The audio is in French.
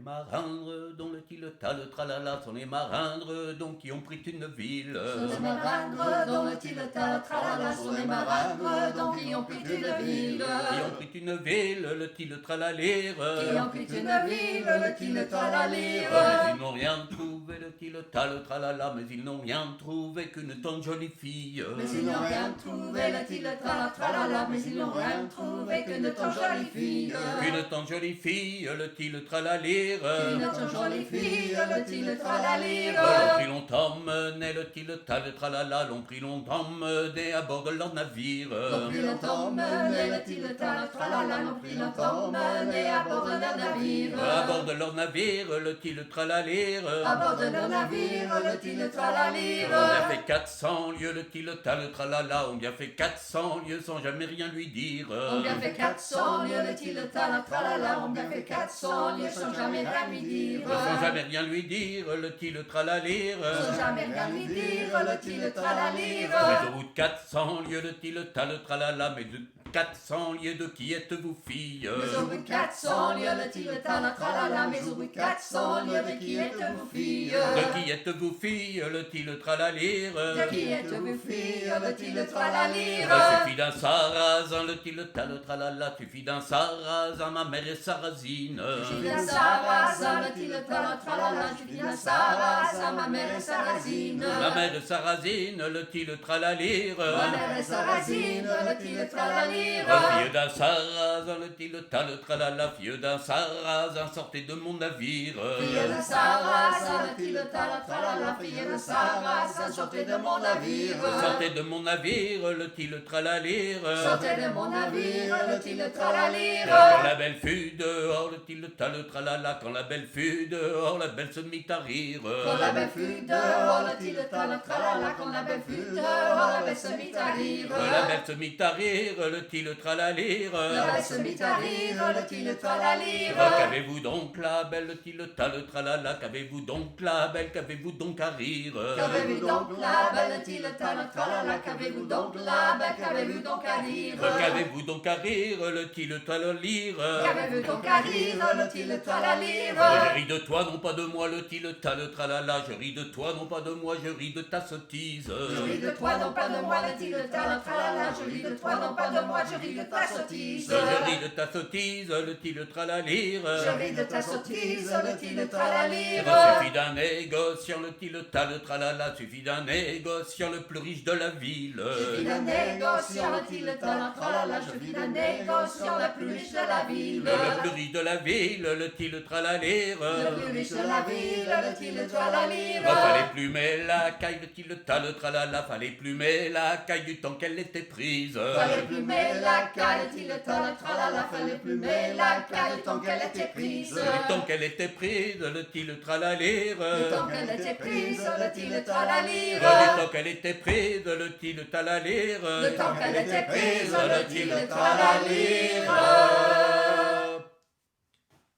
marindres dont le tilta le tralala sont les marindres donc qui ont pris une ville. Sont les marindres dont le tilta le tralala sont les marindres donc qui ont pris une ville. Qui ont pris une ville, le til tralalire. Qui ont pris une ville, le til tralalire. Mais ils n'ont rien trouvé, le tilta le tralala, mais ils n'ont rien trouvé qu'une tant jolie fille. Mais ils n'ont rien trouvé, le tilta le tralala, mais ils n'ont rien trouvé qu'une tant jolie fille. Qu'une tant jolie fille, le til tralalire. Une tant jolie fille, le til tralalire. L'ont pris longtemps mené, le tilta le tralala, l'ont pris longtemps mené à bord de leur navire. L'ont pris longtemps mené, le tilta le tralala, l'ont pris longtemps mené à bord de leur navire. À bord de leur navire, le til tralalire. À bord de leur navire, le til tralalire. On a fait 400 lieues, le tilta le tralala, on bien fait 400 lieues sans jamais rien lui dire. On bien fait 400 lieues, le tilta le tralala, on bien fait 400 lieues sans jamais rien lui dire. Sans jamais rien lui dire, le til tralalire. Sans jamais rien lui dire, le til tralalire. Mais au bout de 400 lieues, le tilta le tralala, mais de 400 lieues de qui êtes-vous fille? Mais au bout de 400 lieues, le tilta le tralala, mais au bout de 400 lieues, de qui êtes-vous fille? De qui êtes-vous fille? Le til tralalire. De qui êtes-vous fille? Le til tralalire. Suffit d'un sarrasin, le tilta le tralala, suffit d'un sarrasin, ma mère est sarrasine. Suffit d'un sarrasin, le tilta le tralala, suffit d'un sarrasin, ma mère est sarrasine. Ma mère est sarrasine, le til tralalire. Ma mère est sarrasine, le til tralalire. Fille d'un sarrasin, le tilta le tralala, fille d'un sarrasin, sortez de mon navire. Fille d'un sarrasin, le tilta le tralala, fille d'un sarrasin, sortez de mon navire. Sortez de mon navire, le til tralalire. Sortez de mon navire, le til tralalire. Quand la belle fut dehors, le tilta le tralala, quand la belle fut dehors, la belle se mit à rire. Quand la belle fut dehors, le tilta le tralala, quand la belle fut dehors, la belle se mit à rire. La belle se mit à rire, le til tralalire. La belle se mit à rire, le til tralalire. Qu'avez-vous donc la belle, le tilta le tralala, qu'avez-vous donc la belle, qu'avez-vous donc à rire? Qu'avez-vous donc la belle, le tilta le tralala, qu'avez-vous donc la belle, qu'avez-vous donc à rire? Qu'avez-vous donc à rire, le til tralalire? Qu'avez-vous donc à rire, le til tralalire? Je ris de toi, non pas de moi, le tilta le tralala, je ris de toi, non pas de moi, je ris de ta sottise. Je ris de toi, non pas de moi, le tilta le tralala, je ris de toi, non pas de moi, je ris de ta sottise. Je ris de ta sottise, le til tralalire. Je ris de ta sottise, le til tralalire. Suffit d'un négociant, le tilta le tralala, suffit d'un négociant, le plus riche de la ville. Suffit d'un négociant, le tilta le tralala, suffit d'un négociant, le plus riche de la ville. Le plus riche de la ville, le til tralalire. Le plus riche de la ville, le til tralalire. Fallait plumer la caille, le tilta le tralala, fallait plumer la caille du temps qu'elle était prise. Fallait plumer la caille, le tilta le tralala, fallait plumer la caille, le temps qu'elle était prise. Le temps qu'elle était prise, le til tralalire. Le temps qu'elle était prise, le til tralalire. Le temps qu'elle était prise, le til tralalire. Le temps qu'elle était prise, le til tralalire.